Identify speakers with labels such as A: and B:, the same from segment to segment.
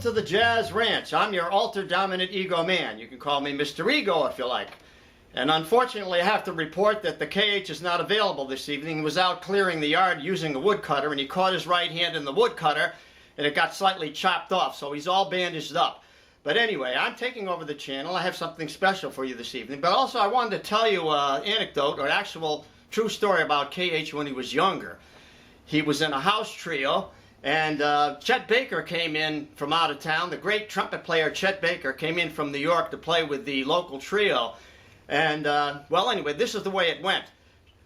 A: to the Jazz Ranch. I'm your alter dominant ego man. You can call me Mr. Ego if you like. And unfortunately, I have to report that the KH is not available this evening. He was out clearing the yard using a woodcutter, and he caught his right hand in the woodcutter, and it got slightly chopped off, so he's all bandaged up. But anyway, I'm taking over the channel. I have something special for you this evening. But also, I wanted to tell you an anecdote, or an actual true story about KH when he was younger. He was in a house trio, and Chet Baker came in from out of town. The great trumpet player Chet Baker came in from New York to play with the local trio. And, well, anyway, this is the way it went.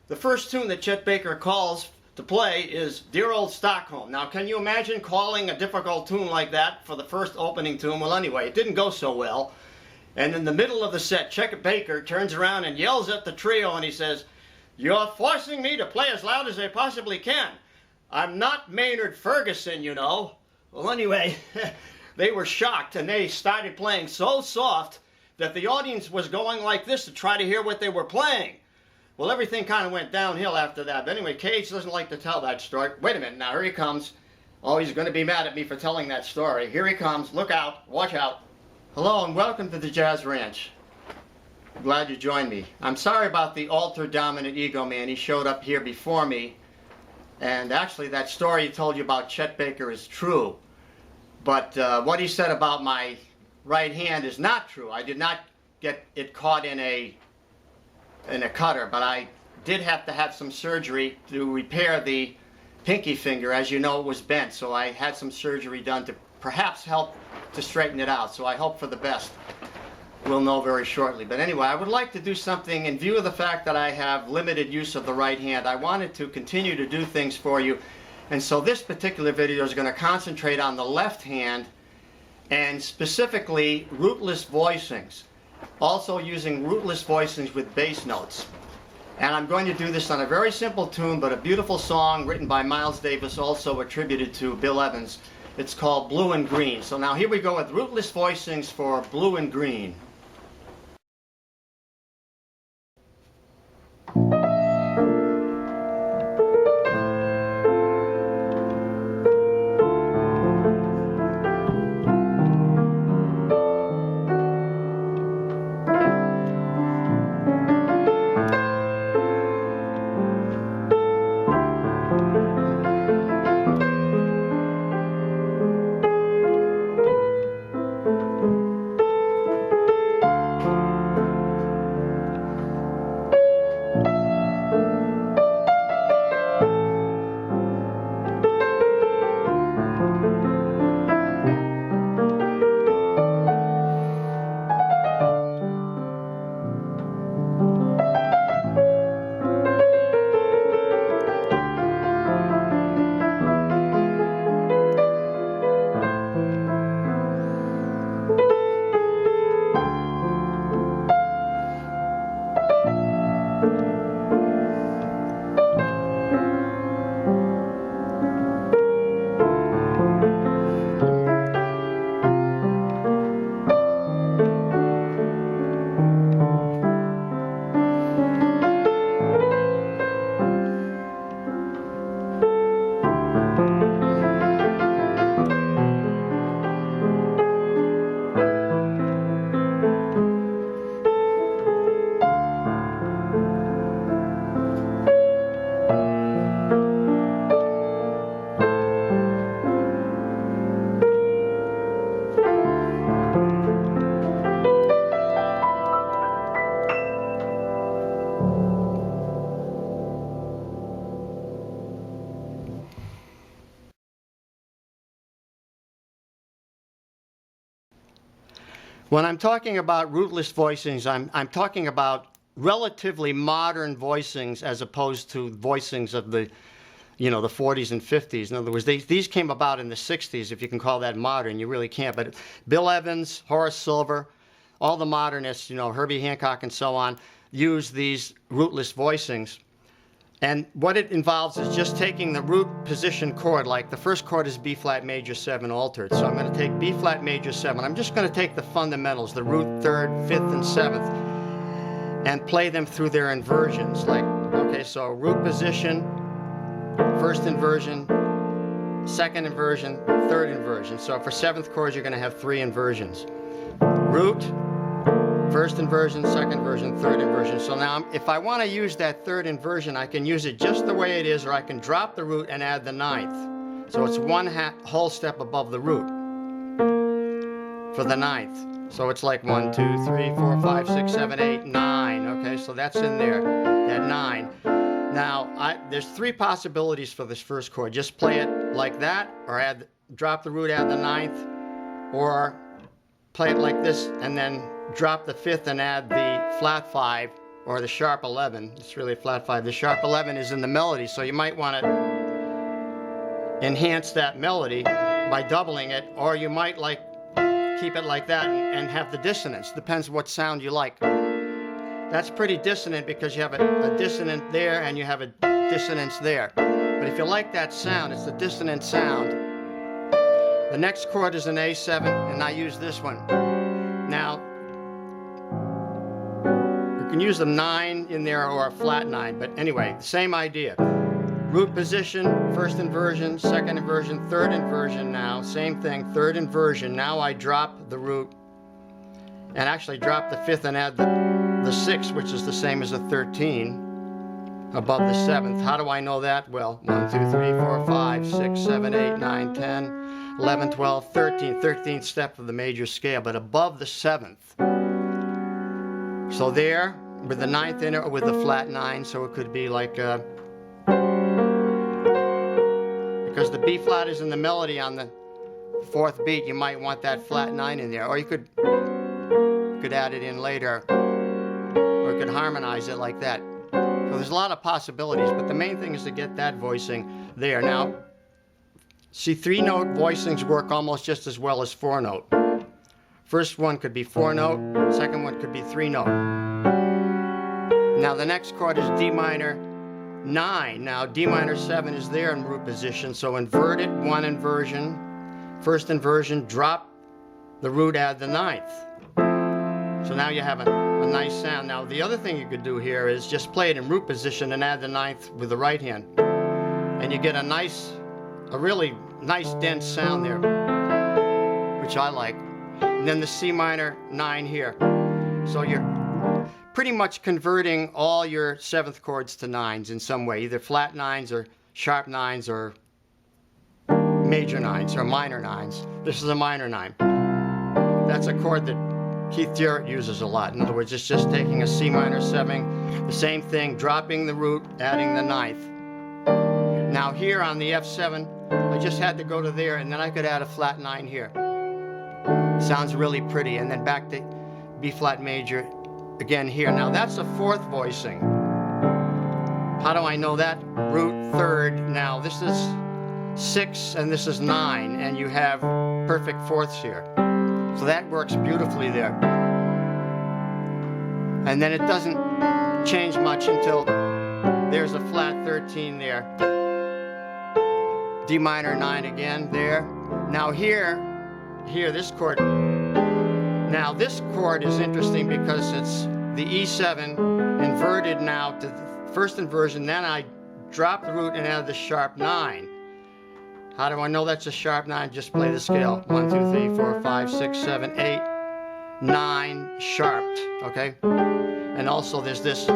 A: The first tune that Chet Baker calls to play is Dear Old Stockholm. Now, can you imagine calling a difficult tune like that for the first opening tune? Well, anyway, it didn't go so well. And in the middle of the set, Chet Baker turns around and yells at the trio, and he says, "You're forcing me to play as loud as I possibly can. I'm not Maynard Ferguson, you know." Well, anyway, they were shocked, and they started playing so soft that the audience was going like this to try to hear what they were playing. Well, everything kind of went downhill after that. But anyway, Cage doesn't like to tell that story. Wait a minute, now here he comes. Oh, he's going to be mad at me for telling that story. Here he comes. Look out. Watch out. Hello, and welcome to the Jazz Ranch. Glad you joined me. I'm sorry about the alter dominant ego man. He showed up here before me. And actually, that story he told you about Chet Baker is true. But what he said about my right hand is not true. I did not get it caught in a cutter, but I did have to have some surgery to repair the pinky finger. As you know, it was bent, so I had some surgery done to perhaps help to straighten it out. So I hope for the best. We'll know very shortly. But anyway, I would like to do something in view of the fact that I have limited use of the right hand. I wanted to continue to do things for you. And so this particular video is going to concentrate on the left hand, and specifically rootless voicings. Also using rootless voicings with bass notes. And I'm going to do this on a very simple tune, but a beautiful song written by Miles Davis, also attributed to Bill Evans. It's called Blue and Green. So now here we go with rootless voicings for Blue and Green. When I'm talking about rootless voicings, I'm talking about relatively modern voicings as opposed to voicings of the, you know, the 40s and 50s. In other words, these came about in the 60s, if you can call that modern. You really can't. But Bill Evans, Horace Silver, all the modernists, you know, Herbie Hancock and so on, use these rootless voicings. And what it involves is just taking the root position chord, like the first chord is B flat major 7 altered. So I'm going to take B flat major 7. I'm just going to take the fundamentals, the root 3rd, 5th, and 7th, and play them through their inversions. Like, okay, so root position, first inversion, second inversion, third inversion. So for seventh chords, you're going to have 3 inversions. Root, first inversion, second inversion, third inversion. So now if I want to use that third inversion, I can use it just the way it is, or I can drop the root and add the ninth. So it's one whole step above the root for the ninth. So it's like 1, 2, 3, 4, 5, 6, 7, 8, 9. Okay, so that's in there, that 9. Now, there's 3 possibilities for this first chord. Just play it like that, or drop the root, add the ninth, or play it like this and then drop the fifth and add the flat 5 or the sharp 11. It's really a flat 5. The sharp 11 is in the melody, so you might want to enhance that melody by doubling it, or you might keep it like that and have the dissonance. Depends what sound you like. That's pretty dissonant because you have a dissonant there and you have a dissonance there. But if you like that sound, it's the dissonant sound. The next chord is an A7, and I use this one. Now, you can use a 9 in there or a flat 9, but anyway, same idea. Root position, first inversion, second inversion, third inversion now. Same thing, third inversion. Now I drop the root and actually drop the fifth and add the 6, which is the same as a 13 above the 7th. How do I know that? Well, 1, 2, 3, 4, 5, 6, 7, 8, 9, 10, 11, 12, 13. 13th step of the major scale, but above the 7th. So there, with the 9th in it, or with the flat 9, so it could be like because the B flat is in the melody on the 4th beat, you might want that flat 9 in there, or you could add it in later, or you could harmonize it like that. So there's a lot of possibilities, but the main thing is to get that voicing there. Now, see, 3-note voicings work almost just as well as 4-note. First one could be 4-note, second one could be 3-note. Now the next chord is D minor 9. Now D minor 7 is there in root position, so invert it, 1 inversion, first inversion, drop the root, add the 9th. So now you have a nice sound. Now the other thing you could do here is just play it in root position and add the 9th with the right hand, and you get a really nice dense sound there, which I like. And then the C minor 9 here. So you're pretty much converting all your 7th chords to 9s in some way, either flat 9s or sharp 9s or major 9s or minor 9s. This is a minor 9. That's a chord that Keith Jarrett uses a lot. In other words, it's just taking a C minor 7, the same thing, dropping the root, adding the 9th. Now here on the F7, I just had to go to there, and then I could add a flat 9 here. Sounds really pretty. And then back to B flat major again here. Now that's a 4th voicing. How do I know that? Root 3rd. Now this is 6 and this is 9, and you have perfect 4ths here. So that works beautifully there. And then it doesn't change much until there's a flat 13 there. D minor 9 again there. Now here, this chord. Now this chord is interesting because it's the E7 inverted now to the first inversion. Then I drop the root and add the sharp 9. How do I know that's a sharp 9? Just play the scale. 1, 2, 3, 4, 5, 6, 7, 8, 9, sharped, okay? And also there's this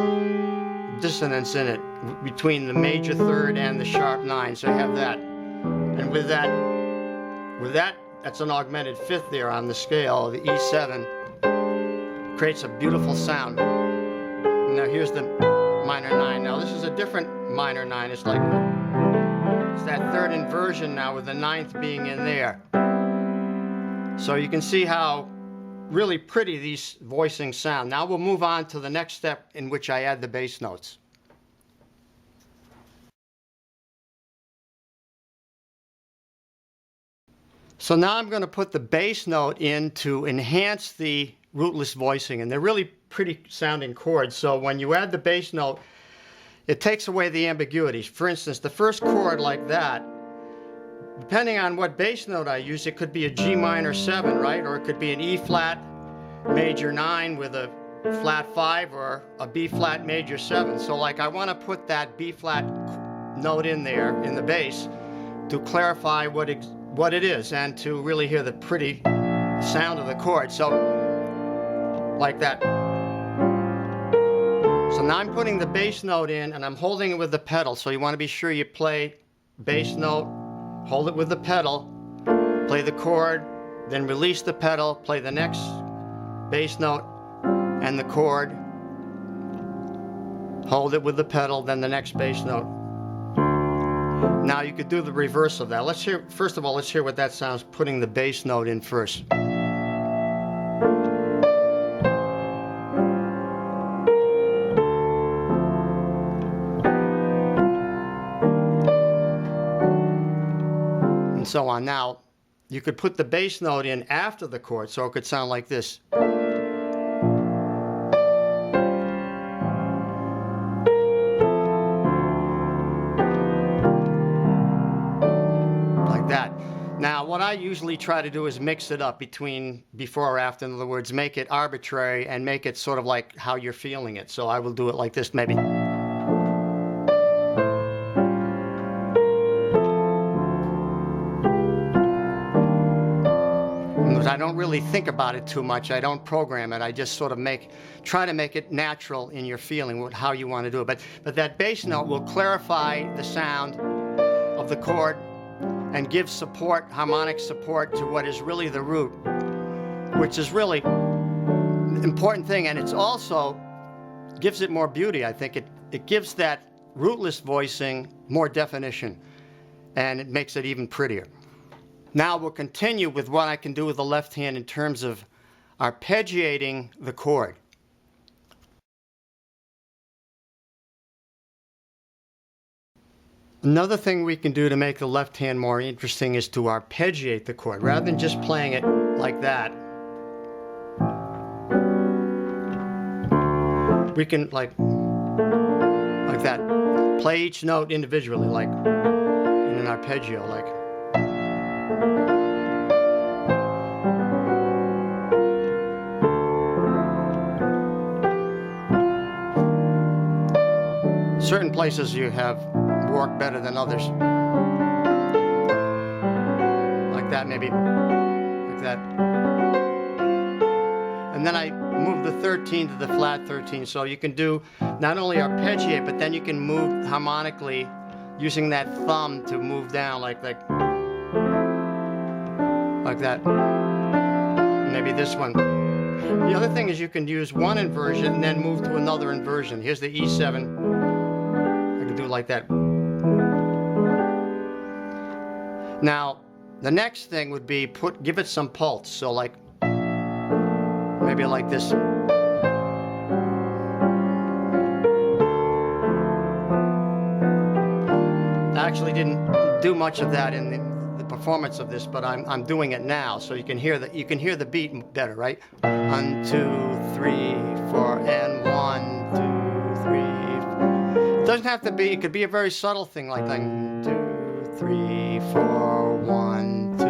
A: dissonance in it between the major 3rd and the sharp 9, so you have that. And with that, that's an augmented 5th there on the scale. The E7 creates a beautiful sound. Now here's the minor 9. Now this is a different minor 9. It's that 3rd inversion now with the 9th being in there. So you can see how really pretty these voicings sound. Now we'll move on to the next step in which I add the bass notes. So now I'm going to put the bass note in to enhance the rootless voicing, and they're really pretty sounding chords. So when you add the bass note, it takes away the ambiguities. For instance, the first chord like that, depending on what bass note I use, it could be a G minor 7, right? Or it could be an E flat major 9 with a flat 5 or a B flat major 7. So like I want to put that B flat note in there in the bass to clarify what it is and to really hear the pretty sound of the chord. So, like that. So now I'm putting the bass note in and I'm holding it with the pedal. So you want to be sure you play bass note, hold it with the pedal, play the chord, then release the pedal, play the next bass note and the chord, hold it with the pedal, then the next bass note. Now you could do the reverse of that. Let's hear, first of all, let's hear what that sounds putting the bass note in first. And so on. Now, you could put the bass note in after the chord, so it could sound like this. Like that. Now, what I usually try to do is mix it up between before or after. In other words, make it arbitrary and make it sort of like how you're feeling it. So I will do it like this, maybe. I don't really think about it too much. I don't program it. I just sort of try to make it natural in your feeling, how you want to do it. But that bass note will clarify the sound of the chord and give support, harmonic support, to what is really the root, which is really an important thing. And it's also gives it more beauty. I think it gives that rootless voicing more definition, and it makes it even prettier. Now we'll continue with what I can do with the left hand in terms of arpeggiating the chord. Another thing we can do to make the left hand more interesting is to arpeggiate the chord. Rather than just playing it like that, we can like that. Play each note individually, like in an arpeggio, like. Certain places you have work better than others. Like that, maybe. Like that. And then I move the 13 to the flat 13. So you can do not only arpeggiate, but then you can move harmonically using that thumb to move down like that. Maybe this one. The other thing is you can use one inversion and then move to another inversion. Here's the E7. I can do it like that. Now, the next thing would be give it some pulse. So like, maybe like this. I actually didn't do much of that in the performance of this, but I'm doing it now, so you can hear the beat better, right? 1, 2, 3, 4, and 1, 2, 3. It doesn't have to be. It could be a very subtle thing, like 1, 2, 3, 4, 1, 2,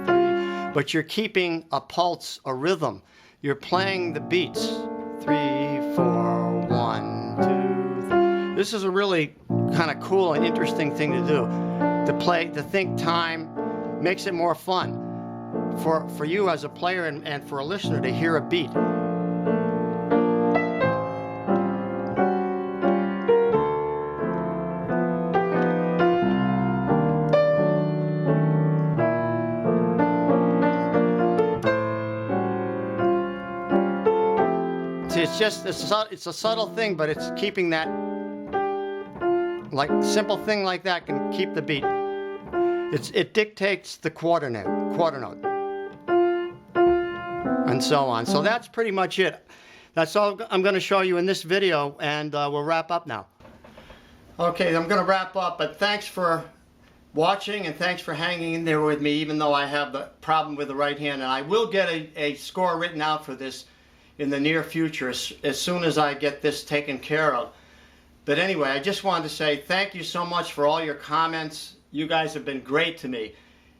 A: 3. But you're keeping a pulse, a rhythm. You're playing the beats. 3, 4, 1, 2, 3. This is a really kind of cool and interesting thing to do. To think time makes it more fun for you as a player and for a listener to hear a beat. It's a subtle thing, but it's keeping that, like simple thing like that can keep the beat. It dictates the quarter note, and so on. So that's pretty much it. That's all I'm going to show you in this video, and we'll wrap up now. Okay, I'm going to wrap up, but thanks for watching and thanks for hanging in there with me, even though I have the problem with the right hand, and I will get a score written out for this in the near future as soon as I get this taken care of. But anyway, I just wanted to say thank you so much for all your comments. You guys have been great to me,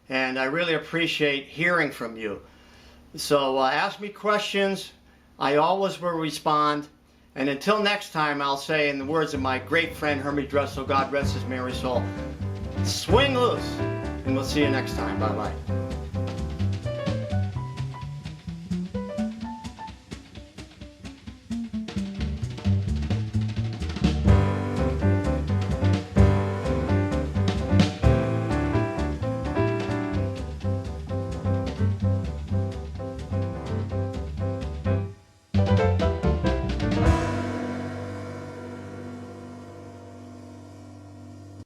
A: and I really appreciate hearing from you. So ask me questions. I always will respond. And until next time, I'll say in the words of my great friend Hermie Dressel, God rest his merry soul, Swing loose. And we'll see you next time. Bye-bye.